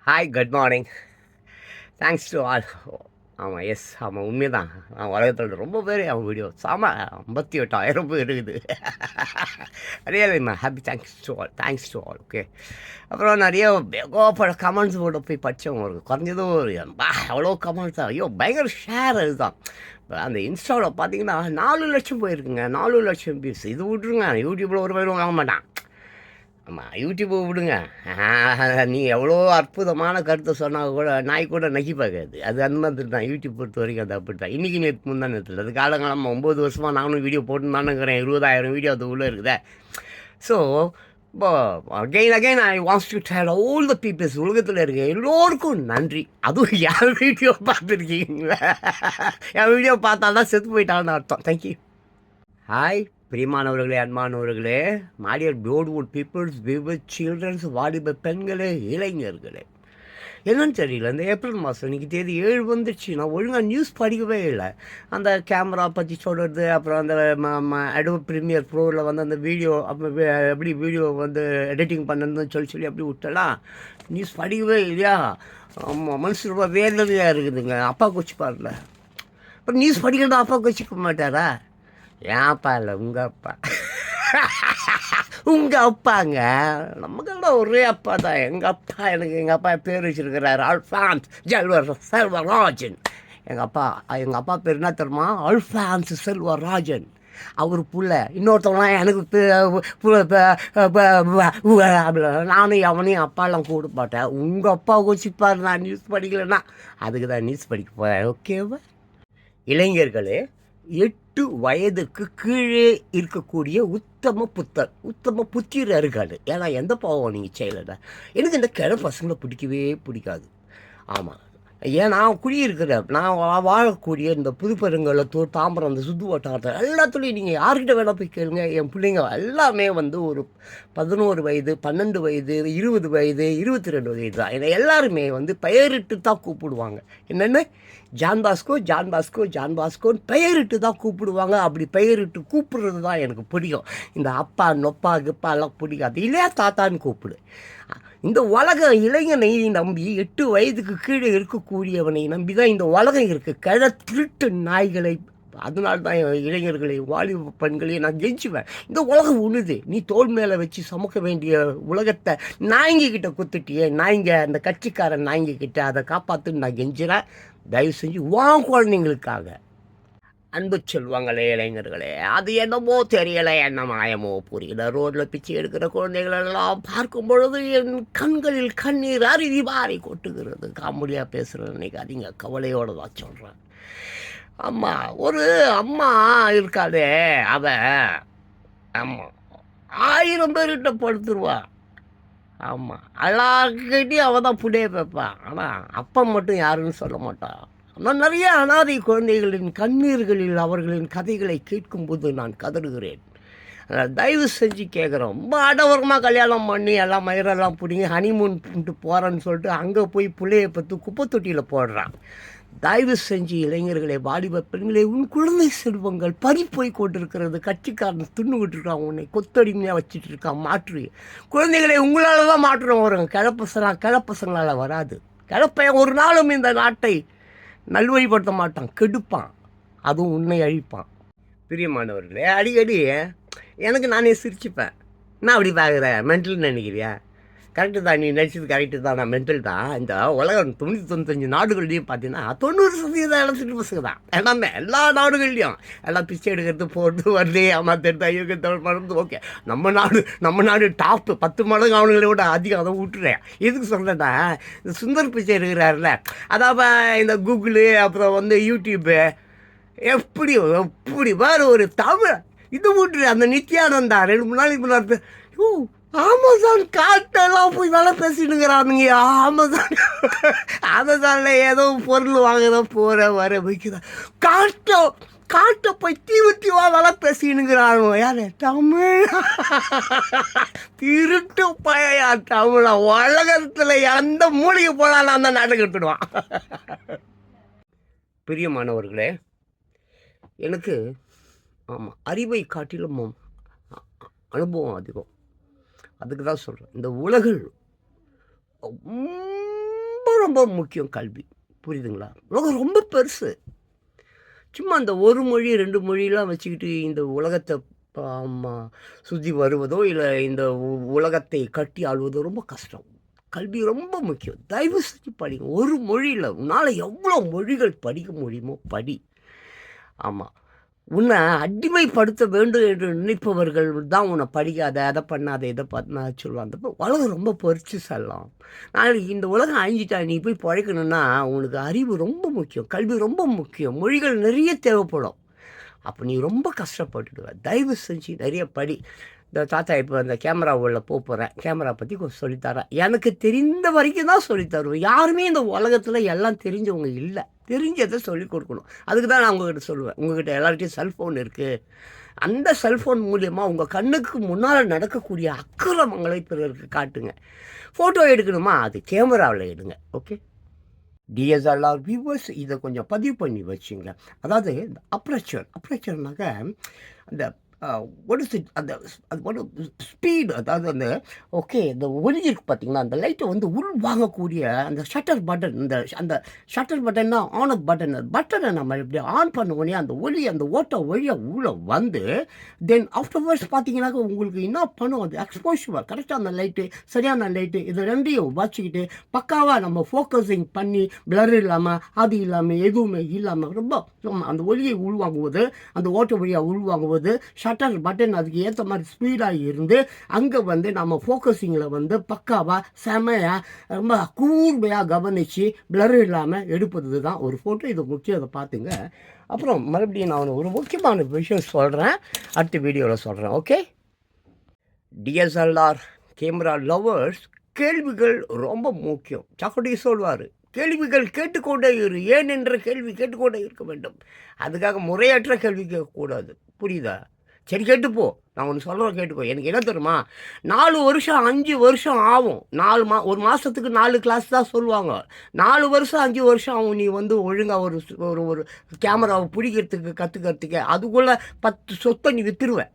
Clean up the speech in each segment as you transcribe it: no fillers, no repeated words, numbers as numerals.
Hi, good morning. Thanks to all. ஆமாம், S, ஆமாம், உண்மைதான். நான் உலகத்தில் ரொம்ப பேர் அவன் வீடியோ 58,000 பேர் இருக்குது. Really happy. Thanks to all. Okay. அப்புறம் நிறைய ஏகப்பட்ட கமெண்ட்ஸ் போட்டு போய் படித்தவங்க ஒரு குறைஞ்சதும் ஒரு எவ்வளோ கமெண்ட்ஸ் தான். ஐயோ, பயங்கர ஷேர் அதுதான். இப்போ அந்த இன்ஸ்டாவில் பார்த்தீங்கன்னா 4 லட்சம் போயிருக்குங்க. 4 லட்சம் வியூஸ். இது விட்ருங்க, யூடியூப்பில் ஒரு பேரும் வாங்க மாட்டான். ஆமாம், யூடியூப்பை விடுங்க. நீ எவ்வளோ அற்புதமான கருத்தை சொன்னால் கூட நாய் கூட நக்கி பார்க்காது. அது அந்த மாதிரி தான். யூடியூப் பொறுத்த வரைக்கும் அது அப்படி தான். இன்றைக்கி நேற்று முந்தா நேரத்தில் அது காலங்காலமாக 9 வருஷமாக நானும் வீடியோ போட்டுருந்தானுங்கிறேன். 20,000 வீடியோ அது உள்ளே இருக்குதே. ஸோ இப்போ again I wants to tell all the peoples, உலகத்தில் இருக்க எல்லோருக்கும் நன்றி. அதுவும் என் வீடியோ பார்த்துருக்கீங்களா? என் வீடியோ பார்த்தா தான் செத்து போயிட்டான்னு அர்த்தம். தேங்க்யூ. ஹாய், பிரியமானவர்களே, அன்பானவர்களே, மாடியர் பியூட்டிஃபுல் பீப்புள்ஸ், விவர் சில்ட்ரன்ஸ், வாலிப பெண்களே, இளைஞர்களே. என்னன்னு தெரியல, இந்த ஏப்ரல் மாதம் இன்றைக்கி தேதி 7 வந்துடுச்சு. நான் ஒழுங்காக நியூஸ் படிக்கவே இல்லை. அந்த கேமரா பற்றி சொல்கிறது, அப்புறம் அந்த அடோப் ப்ரீமியர் ப்ரோவில் வந்து அந்த வீடியோ எப்படி வீடியோ வந்து எடிட்டிங் பண்ணணுன்னு சொல்லி அப்படி விட்டலாம். நியூஸ் படிக்கவே இல்லையா? ஆமாம், மனசு ரொம்ப வேதனையாக இருக்குதுங்க. அப்பா கொச்சு பாருல. அப்புறம் நியூஸ் படிக்கிறதா அப்பா கொச்சிக்க மாட்டாரா? ஏன் அப்பா இல்லை, உங்கள் அப்பா. உங்கள் அப்பாங்க. நமக்கெல்லாம் ஒரே அப்பா தான். எங்கள் அப்பா, எங்கள் அப்பா பேர் வச்சுருக்கிறாரு அல்ஃபான்ஸ் செல்வராஜன். எங்கள் அப்பா பேர் என்ன தெரியுமா? அல்ஃபான்ஸ் செல்வராஜன். அவர் புள்ள. இன்னொருத்தவங்களாம் எனக்கு நானும் எவனையும் அப்பாலாம் கூட மாட்டேன். உங்கள் அப்பா வச்சுப்பார். நான் நியூஸ் படிக்கலைன்னா அதுக்கு தான் நியூஸ் படிக்க போகிறேன். ஓகேவா? இளைஞர்களே, 8 வயதுக்கு கீழே இருக்கக்கூடிய உத்தம புத்திரர்கள். ஏன்னா எந்த பாவம் நீங்கள் செய்யலைடா. எனக்கு இந்த கிழ பசங்களை பிடிக்கவே பிடிக்காது. ஆமாம், ஏன் நான் குடியிருக்கிறேன், நான் வாழக்கூடிய இந்த புதுப்பெருங்கலத்தூர், தாம்பரம், இந்த சுற்று வட்டாரத்தில் எல்லாத்துலேயும் நீங்கள் யார்கிட்ட வேணால் போய் கேளுங்க. என் பிள்ளைங்க எல்லாமே வந்து ஒரு 11 வயது, 12 வயது, 20 வயது, 22 வயது தான். என்னை எல்லாருமே வந்து பெயரிட்டு தான் கூப்பிடுவாங்க. என்னென்னு? ஜான் பாஸ்கோன்னு பெயரிட்டு தான் கூப்பிடுவாங்க. அப்படி பெயரிட்டு கூப்பிடுறது தான் எனக்கு பிடிக்கும். இந்த அப்பா நொப்பா கிப்பா எல்லாம் பிடிக்காது. இல்லையா தாத்தான்னு கூப்பிடு. இந்த உலக இளைஞனை நம்பி 8 வயதுக்கு கீழே இருக்கக்கூடியவனை நம்பி தான் இந்த உலகம் இருக்குது. திருட்டு நாய்களை. அதனால தான் இளைஞர்களை, வாலிப பெண்களையும் நான் கெஞ்சுவேன். இந்த உலகம் உழுது. நீ தோல் மேலே வச்சு சுமக்க வேண்டிய உலகத்தை நாய்ங்கிட்ட குத்துட்டியே. நாய்ங்க, அந்த கட்சிக்காரன் நாய்ங்கிட்ட அதை காப்பாற்றுன்னு நான் கெஞ்சுறேன். தயவு செஞ்சு குழந்தைங்களுக்காக. அன்பு செல்வாங்களே, இளைஞர்களே, அது என்னமோ தெரியலை, என்ன மாயமோ புரியல. ரோட்டில் பிச்சை எடுக்கிற குழந்தைகளெல்லாம் பார்க்கும் பொழுது என் கண்களில் கண்ணீர் அருவி மாறி கொட்டுகிறது. காமெடியாக பேசுகிறேன் நினைக்காதீங்க, கவலையோடு தான் சொல்கிறேன். ஒரு அம்மா இருக்காதே, ஆமாம், 1000 பேர்கிட்ட படுத்துருவா. ஆமாம், எல்லாருக்கிட்டையும் அவள் தான் புடைய வைப்பான். ஆனால் அப்பா மட்டும் யாருன்னு சொல்ல மாட்டான். நான் நிறைய அனாதை குழந்தைகளின் கண்ணீர்களில் அவர்களின் கதைகளை கேட்கும்போது நான் கதறுகிறேன். தயவு செஞ்சு கேட்குறோம். ரொம்ப ஆடவரமாக கல்யாணம் பண்ணி எல்லாம் மயிரெல்லாம் பிடிங்கி ஹனிமூன் பண்ணிட்டு போகிறேன்னு சொல்லிட்டு அங்கே போய் பிள்ளையை பற்றி குப்பை தொட்டியில் போடுறான். தயவு செஞ்சு இளைஞர்களை, வாலிப பெண்களை, உன் குழந்தை செல்வங்கள் பறி போய் கொண்டிருக்கிறது. கட்சிக்காரன் தின்னுக்கிட்டு இருக்கான், உன்னை கொத்தடிமையாக வச்சுட்டு இருக்கான். மாற்று குழந்தைகளை உங்களால் தான் மாற்றம் வருங்க. கிழப்பசங்களால் வராது. கிழப்பையன் ஒரு நாளும் இந்த நாட்டை நல்வழிப்படுத்த மாட்டான், கெடுப்பான். அதுவும் உன்னை அழிப்பான். பிரியமானவர்களே, அடிக்கடி எனக்கு நானே சிரிச்சுப்பேன். நான் அப்படி பார்க்குறேன், மென்டல்னு நினைக்கிறியா? கரெக்டு தான், நீ நினச்சது கரெக்டு தான். நான் மென்டல் தான். இந்த உலகம் 95 நாடுகள்லையும் பார்த்தீங்கன்னா 90% இடத்துட்டு பசங்க தான். எல்லா நாடுகள்லையும் எல்லாம் பிச்சை எடுக்கிறது, போகிறது, வருது, ஏமாத்துறது, ஐயோக்கிறது, மறந்து. ஓகே, நம்ம நாடு டாப்பு 10 மடங்கு அவனுங்களை விட அதிகம். அதை விட்டுறேன். எதுக்கு சொல்கிறேன்னா, இந்த சுந்தர் பிச்சை எடுக்கிறாருல, அதாவது இந்த கூகுளு, அப்புறம் வந்து யூடியூப்பு, எப்படி வேறு ஒரு தமிழ் இது விட்டுரு. அந்த நித்யானந்தா 2-3 நாளைக்கு முன்னாடி அமேசான் காட்டெல்லாம் போய் வேலை பேசிட்டுங்கிறானுங்க. அமேசானில் ஏதோ பொருள் வாங்குற போகிற வர வைக்கிறேன். காட்டை போய் தீவா வேலை பேசினுங்கிறானுங்க. யார்? தமிழ் திருட்டு பழையா தமிழா. உலகத்தில் எந்த மூலிகை போனாலும் அந்த நாட்டுக்கு எடுத்துடுவான். பிரியமானவர்களே, எனக்கு அறிவை காட்டிலும் அனுபவம் அதிகம். அதுக்கு தான் சொல்கிறேன். இந்த உலகில் ரொம்ப முக்கியம் கல்வி. புரியுதுங்களா? உலகம் ரொம்ப பெருசு. சும்மா அந்த ஒரு மொழி 2 மொழிலாம் வச்சுக்கிட்டு இந்த உலகத்தை சுற்றி வருவதோ இல்லை இந்த உலகத்தை கட்டி ஆள்வதோ ரொம்ப கஷ்டம். கல்வி ரொம்ப முக்கியம். தயவு செஞ்சு படிங்க. ஒரு மொழியில் உன்னால் எவ்வளோ மொழிகள் படிக்க முடியுமோ படி. ஆமாம், உன்னை அடிமைப்படுத்த வேண்டும் என்று நினைப்பவர்கள் தான் உன்னை படிக்காத, அதை பண்ணாத, இதை பண்ணா சொல்லுவாங்க. அந்த உலகம் ரொம்ப பொறிச்சு செல்லலாம். நாளைக்கு இந்த உலகம் அழிஞ்சிட்டா நீ போய் பழைக்கணுன்னா உனக்கு அறிவு ரொம்ப முக்கியம், கல்வி ரொம்ப முக்கியம், மொழிகள் நிறைய தேவைப்படும். அப்போ நீ ரொம்ப கஷ்டப்பட்டுடுவ. தயவு செஞ்சு நிறைய படி. இந்த தாத்தா இப்போ அந்த கேமரா உள்ள போகிறேன், கேமரா பற்றி கொஞ்சம் சொல்லித்தரேன். எனக்கு தெரிந்த வரைக்கும் தான் சொல்லித்தருவேன். யாருமே இந்த உலகத்தில் எல்லாம் தெரிஞ்சவங்க இல்லை. தெரிஞ்சதை சொல்லிக் கொடுக்கணும். அதுக்கு தான் நான் உங்கள்கிட்ட சொல்லுவேன். உங்கள்கிட்ட எல்லார்கிட்டையும் செல்ஃபோன் இருக்குது. அந்த செல்ஃபோன் மூலியமாக உங்கள் கண்ணுக்கு முன்னால் நடக்கக்கூடிய அக்கிரமங்களை பிறருக்கு காட்டுங்க. ஃபோட்டோ எடுக்கணுமா, அது கேமராவில் எடுங்க. ஓகே, டிஎஸ்எல்ஆர் வியூவர்ஸ் இதை கொஞ்சம் பதிவு பண்ணி வச்சுங்க. அதாவது இந்த அப்ரேச்சர்னாக்க அந்த ஒரு அந்த அது ஒரு ஸ்பீடு, அதாவது அந்த ஓகே இந்த ஒலி இருக்குது பார்த்தீங்களா, அந்த லைட்டை வந்து உள் வாங்கக்கூடிய அந்த ஷட்டர் பட்டன், அந்த ஷட்டர் பட்டன்னா ஆன் ஆஃப் பட்டனை நம்ம இப்படி ஆன் பண்ண உடனே அந்த ஒலி அந்த ஓட்ட வழியாக உள்ளே வந்து தென் ஆஃப்டர்வர்ட்ஸ் பார்த்தீங்கன்னாக்க உங்களுக்கு என்ன பண்ணும், அது எக்ஸ்போஷர் கரெக்டாக அந்த லைட்டு சரியான லைட்டு இது ரெண்டையும் வச்சுக்கிட்டு பக்காவாக நம்ம ஃபோக்கஸிங் பண்ணி பிளர் இல்லாமல் அது இல்லாமல் எதுவுமே இல்லாமல் ரொம்ப அந்த ஒலியை உள்வாங்குவது, அந்த ஓட்ட வழியாக உள்வாங்குவது, ஷட்டர் பட்டன் அதுக்கு ஏற்ற மாதிரி ஸ்பீடாக இருந்து அங்கே வந்து நம்ம ஃபோக்கஸிங்கில் வந்து பக்காவாக செமையாக ரொம்ப கூர்மையாக கவனித்து பிளர் இல்லாமல் எடுப்பது தான் ஒரு ஃபோட்டோ. இது முக்கியம், அதை பார்த்துங்க. அப்புறம் மறுபடியும் நான் ஒரு முக்கியமான விஷயம் சொல்கிறேன், அடுத்த வீடியோவில் சொல்கிறேன். ஓகே, டிஎஸ்எல்ஆர் கேமரா லவர்ஸ், கேள்விகள் ரொம்ப முக்கியம். சாக்கோட்டி சொல்வார், கேள்விகள் கேட்டுக்கொண்டே இரு. ஏன் என்ற கேள்வி கேட்டுக்கொண்டே இருக்க வேண்டும். அதுக்காக முறையற்ற கேள்வி கேட்கக்கூடாது. புரியுதா? சரி கேட்டுப்போ, நான் ஒன்று சொல்கிறேன் கேட்டுக்கோ. எனக்கு என்ன தெரியுமா, 4 வருஷம் 5 வருஷம் ஆகும். ஒரு மாதத்துக்கு 4 கிளாஸ் தான் சொல்லுவாங்க. 4 வருஷம் 5 வருஷம் ஆகும் நீ வந்து ஒழுங்காக ஒரு ஒரு கேமராவை பிடிக்கிறதுக்கு கற்றுக்கிறதுக்கு. அதுக்குள்ளே 10 சொத்தை நீ விற்றுருவேன்.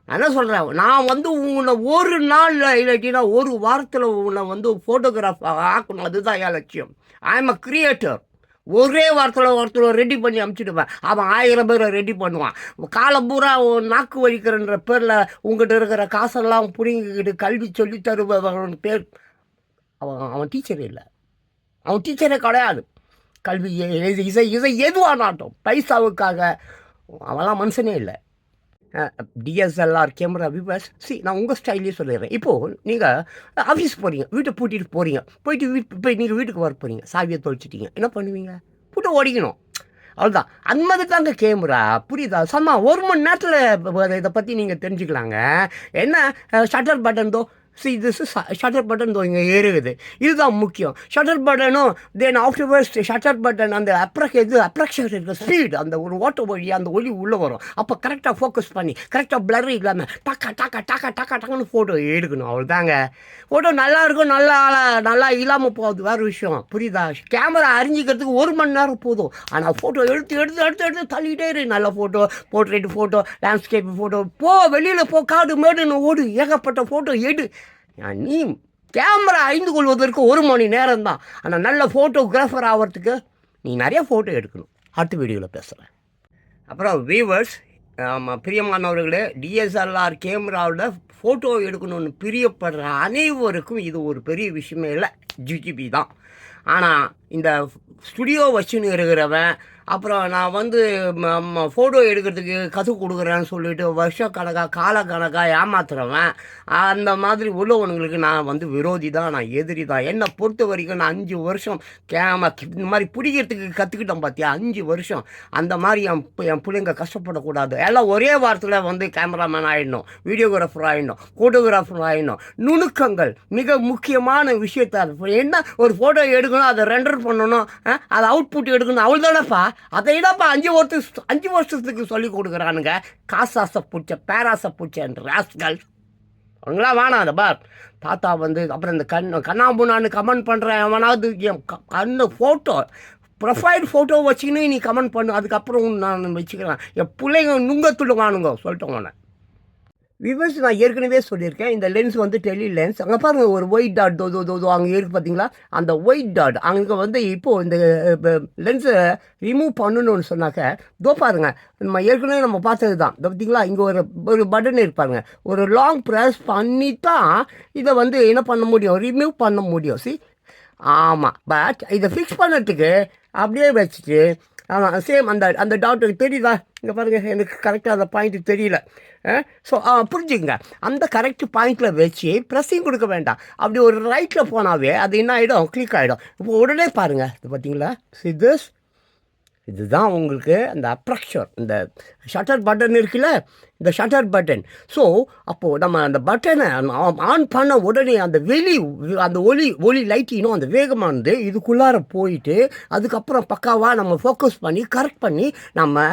நான் என்ன சொல்கிறேன், நான் வந்து உன்னை ஒரு நாளில் இல்லாட்டினா ஒரு வாரத்தில் உன்னை வந்து ஃபோட்டோகிராஃப் ஆக்கணும். அதுதான் என் லட்சியம். I am a creator. ஒரே வாரத்தில் ரெடி பண்ணி அமுச்சிடுவேன். அவன் 1000 பேரை ரெடி பண்ணுவான். காலம் பூரா நாக்கு வலிக்கிறன்ற பேரில் உங்கள்கிட்ட இருக்கிற காசெல்லாம் பிடிங்கிக்கிட்டு கல்வி சொல்லி தருபவன் பேர் அவன் டீச்சர் இல்லை, அவன் டீச்சரே கிடையாது. கல்வி இசை எதுவானாட்டும் பைசாவுக்காக அவன்லாம் மனுஷனே இல்லை. டிஎஸ்எல்ஆர் கேமரா வியூவர்ஸ், நான் உங்கள் ஸ்டைல்லேயே சொல்லிடுறேன். இப்போது நீங்கள் ஆஃபீஸ் போகிறீங்க, வீட்டை பூட்டிட்டு போகிறீங்க, போய் நீங்கள் வீட்டுக்கு வர போகிறீங்க, சாவியை தொலைச்சிட்டீங்க, என்ன பண்ணுவீங்க? பூட்டை ஓடிக்கணும். அவ்வளோதான். அந்த மாதிரி தாங்க கேமரா. புரியுதா? சும்மா 1 மணி நேரத்தில் இதை பற்றி நீங்கள் தெரிஞ்சுக்கலாங்க. என்ன shutter button this is shutter button இங்கே ஏறுகுது. இதுதான் முக்கியம். ஷட்டர் பட்டனும் தென் ஆஃப்டர்வர்ஸ் ஷட்டர் பட்டன் அந்த அப்ரக்ஷர் இருக்கிற ஸ்பீட், அந்த ஒரு ஓட்ட வழி அந்த ஒளி உள்ளே வரும். அப்போ கரெக்டாக ஃபோக்கஸ் பண்ணி கரெக்டாக பிளர் இல்லாமல் டக்குன்னு ஃபோட்டோ எடுக்கணும். அவ்வளோதாங்க. ஃபோட்டோ நல்லா இருக்கும், நல்லா இல்லாமல் போகுது வேறு விஷயம். புரியுதா? கேமரா அறிஞ்சிக்கிறதுக்கு 1 மணி நேரம் போதும். ஆனால் ஃபோட்டோ எடுத்து தள்ளிக்கிட்டே இரு. நல்ல photo, portrait photo, landscape photo, வெளியில் காடு மேடுன்னு ஓடு, ஏகப்பட்ட ஃபோட்டோ எடு. நீ கேமரா அறிந்து கொள்வதற்கு 1 மணி நேரம் தான். ஆனால் நல்ல ஃபோட்டோகிராஃபர் ஆகிறதுக்கு நீ நிறைய ஃபோட்டோ எடுக்கணும். அடுத்த வீடியோவில் பேசுகிறேன். அப்புறம் வியூவர்ஸ், பிரியமானவர்களே, டிஎஸ்எல்ஆர் கேமராவோட ஃபோட்டோ எடுக்கணும்னு பிரியப்படுற அனைவருக்கும் இது ஒரு பெரிய விஷயமே இல்லை, ஜிடிபி தான். ஆனால் இந்த ஸ்டுடியோ வச்சுன்னு இருக்கிறவன், அப்புறம் நான் வந்து ஃபோட்டோ எடுக்கிறதுக்கு கற்றுக் கொடுக்குறேன்னு சொல்லிட்டு வருஷக்கணக்காக காலக்கணக்காக ஏமாத்துறவன், அந்த மாதிரி உள்ளவனுங்களுக்கு நான் வந்து விரோதி தான், நான் எதிரி தான். என்னை பொறுத்த வரைக்கும் நான் 5 வருஷம் இந்த மாதிரி பிடிக்கிறதுக்கு கற்றுக்கிட்டேன் பார்த்தியா, 5 வருஷம். அந்த மாதிரி என் பிள்ளைங்க கஷ்டப்படக்கூடாது. எல்லாம் ஒரே வாரத்தில் வந்து கேமராமேன் ஆகிடணும், வீடியோகிராஃபர் ஆகிடணும், ஃபோட்டோகிராஃபர் ஆகிடணும். நுணுக்கங்கள் மிக முக்கியமான விஷயத்தை. என்ன ஒரு ஃபோட்டோ எடுக்கணும், அதை ரெண்டர் பண்ணணும், அதை அவுட்புட் எடுக்கணும், அவ்வளோதானப்பா. அதை என்னப்பா 5 வருஷத்துக்கு சொல்லி கொடுக்குறானுங்க. காசாசை பிடிச்ச பேராசை பிடிச்ச ராஸ்கள் அவங்களாம் வேணாம். அந்த பார் தாத்தா வந்து அப்புறம் இந்த கண்ணாம்புண்ணான்னு கமெண்ட் பண்ணுறேன். எவனாவது என் கண்ணு ஃபோட்டோ ப்ரொஃபைல் ஃபோட்டோ வச்சுக்கின்னு நீ கமெண்ட் பண்ணு, அதுக்கப்புறம் நான் வச்சுக்கிறேன். என் பிள்ளைங்க நுங்கத்துடுவானுங்க சொல்லிட்டோம். விவர்ஸ் நான் ஏற்கனவே சொல்லியிருக்கேன், இந்த லென்ஸ் வந்து டெலி லென்ஸ். அங்கே பாருங்கள் ஒரு ஒயிட் டாட் தோ அங்கே இருக்குது பார்த்தீங்களா, அந்த ஒயிட் டாட் அங்கே வந்து இப்போது இந்த லென்ஸை ரிமூவ் பண்ணணும்னு சொன்னாக்க பாருங்கள், நம்ம ஏற்கனவே நம்ம பார்த்தது தான் பார்த்தீங்களா, இங்கே ஒரு பட்டன் இருப்பாருங்க, ஒரு லாங் ப்ரெஸ் பண்ணி தான் இதை வந்து என்ன பண்ண முடியும், ரிமூவ் பண்ண முடியும். ஆமாம், பட் இதை ஃபிக்ஸ் பண்ணுறதுக்கு அப்படியே வச்சுட்டு ஆமாம் சேம் அந்த டாக்டருக்கு தெரியுதா, இங்கே பாருங்கள் எனக்கு கரெக்டாக அந்த பாயிண்ட்டு தெரியல. ஸோ புரிஞ்சுக்கங்க, அந்த கரெக்ட் பாயிண்டில் வச்சு ப்ரெஸ்ஸிங் கொடுக்க வேண்டாம். அப்படி ஒரு ரைட்டில் போனாவே அது என்ன ஆகிடும், கிளிக் ஆகிடும். இப்போ உடனே பாருங்கள், இது பார்த்தீங்களா, இதுதான் உங்களுக்கு அந்த அப்ரக்ஷர், இந்த ஷட்டர் பட்டன் இருக்குல்ல, இந்த ஷட்டர் பட்டன். ஸோ அப்போது நம்ம அந்த பட்டனை ஆன் பண்ண உடனே அந்த அந்த ஒளி லைட்டினும் அந்த வேகமானது இதுக்குள்ளார போயிட்டு அதுக்கப்புறம் பக்காவாக நம்ம ஃபோக்கஸ் பண்ணி கரெக்ட் பண்ணி நம்ம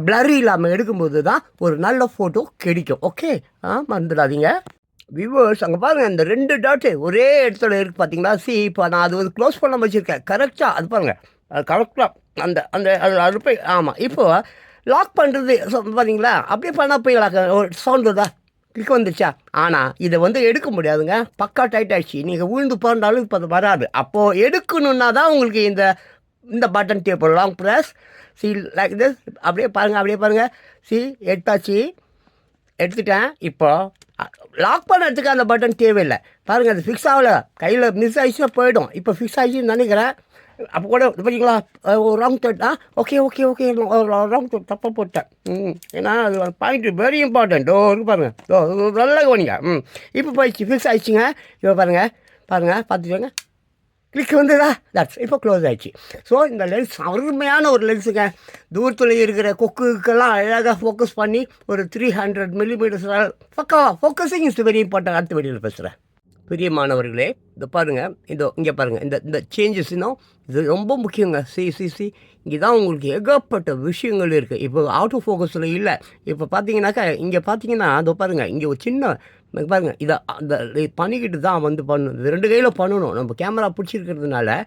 பிளரி இல்லாமல் எடுக்கும்போது தான் ஒரு நல்ல ஃபோட்டோ கிடைக்கும். ஓகே, மறந்துடாதீங்க வியூவர்ஸ். அங்கே பாருங்கள், இந்த 2 டாட்டு ஒரே இடத்துல இருக்குது பார்த்தீங்களா. இப்போ நான் அது வந்து க்ளோஸ் பண்ண வச்சுருக்கேன் கரெக்டாக, அது பாருங்கள், அது கரெக்டாக அது போய் ஆமாம். இப்போது லாக் பண்ணுறது பார்த்தீங்களா, அப்படியே பண்ணால் போய் ஒரு சவுண்டு தான் கிளிக் வந்துச்சா. ஆனால் இதை வந்து எடுக்க முடியாதுங்க, பக்கா டைட் ஆகிடுச்சு. நீங்கள் விழுந்து போனாலும் இப்போ அது வராது. அப்போது எடுக்கணுன்னா தான் உங்களுக்கு இந்த button tap long press like this. அப்படியே பாருங்கள் எடுத்துட்டேன். இப்போது லாக் பண்ணுறதுக்கு அந்த பட்டன் தேவையில்லை. பாருங்கள், அது ஃபிக்ஸ் ஆகலை, கையில் மிஸ் ஆகிடுச்சுன்னா போயிடும். இப்போ ஃபிக்ஸ் ஆகிடுச்சின்னு நினைக்கிறேன். அப்போ கூட பார்த்தீங்களா, ஒரு wrong dot. Okay wrong dot தப்பாக போட்டேன். ஏன்னா அது பாயிண்ட் வெரி இம்பார்ட்டன்ட். இருக்கு பாருங்கள், நல்லா கவனிங்க. இப்போ போயிடுச்சு, ஃபிக்ஸ் ஆகிடுச்சிங்க. இப்போ பாருங்கள் பார்த்துக்கோங்க, கிளிக் வந்துதா, தட்ஸ் இப்போ க்ளோஸ் ஆகிடுச்சு. ஸோ இந்த லென்ஸ் அருமையான ஒரு லென்ஸுங்க. தூரத்தில் இருக்கிற கொக்குக்கெல்லாம் அழகாக ஃபோக்கஸ் பண்ணி ஒரு 300 மில்லிமீட்டர்ஸ் பக்காவா ஃபோக்கஸிங் இஸ் வெரி இம்பார்ட்டன்ட். அடுத்த வீடியோவில் பேசுகிறேன். பெரிய மாணவர்களே, இதை பாருங்கள், இங்கே பாருங்கள், இந்த சேஞ்சஸ் இன்னும் இது ரொம்ப முக்கியங்க. இங்கே தான் உங்களுக்கு ஏகப்பட்ட விஷயங்கள் இருக்குது. இப்போ ஆட்டோ ஃபோக்கஸில் இல்லை. இப்போ பார்த்தீங்கன்னாக்கா இங்கே பார்த்தீங்கன்னா அதோ பாருங்கள், இங்கே ஒரு சின்ன பாருங்கள், இதை அந்த பண்ணிக்கிட்டு தான் வந்து பண்ணணும். இது 2 கையில் பண்ணணும். நம்ம கேமரா பிடிச்சிருக்கிறதுனால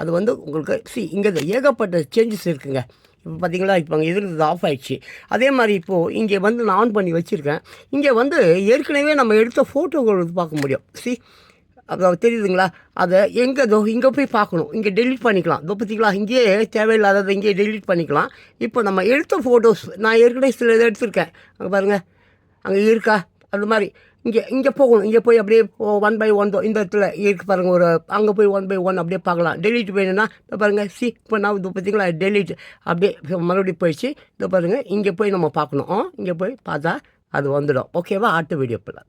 அது வந்து உங்களுக்கு இங்கே ஏகப்பட்ட சேஞ்சஸ் இருக்குங்க. இப்போ பார்த்தீங்களா, இப்போ அங்கே இது ஆஃப் ஆகிடுச்சு. அதே மாதிரி இப்போது இங்கே வந்து நான் ஆன் பண்ணி வச்சுருக்கேன். இங்கே வந்து ஏற்கனவே நம்ம எடுத்த ஃபோட்டோகள் பார்க்க முடியும். அது தெரியுதுங்களா, அதை இங்கே போய் பார்க்கணும். இங்கே டெலிட் பண்ணிக்கலாம். பார்த்தீங்களா, இங்கேயே தேவையில்லாததை இங்கேயே டெலிட் பண்ணிக்கலாம். இப்போ நம்ம எடுத்த ஃபோட்டோஸ் நான் ஏற்கனவே சில இதை எடுத்திருக்கேன். அங்கே பாருங்கள், அங்கே இருக்கா, அந்த மாதிரி இங்கே போகணும். இங்கே போய் அப்படியே 1 by 1 இந்த இடத்துல இருக்குது பாருங்கள், ஒரு அங்கே போய் 1 by 1 அப்படியே பார்க்கலாம். டெலிட் வேணும்னா இப்போ பாருங்கள், இப்போ நான் இது பார்த்தீங்களா டெலிட் அப்படியே மறுபடியும் போயிடுச்சு. இதை பாருங்கள், இங்கே போய் நம்ம பார்க்கணும். இங்கே போய் பார்த்தா அது வந்துடும். ஓகேவா, அடுத்த வீடியோவில்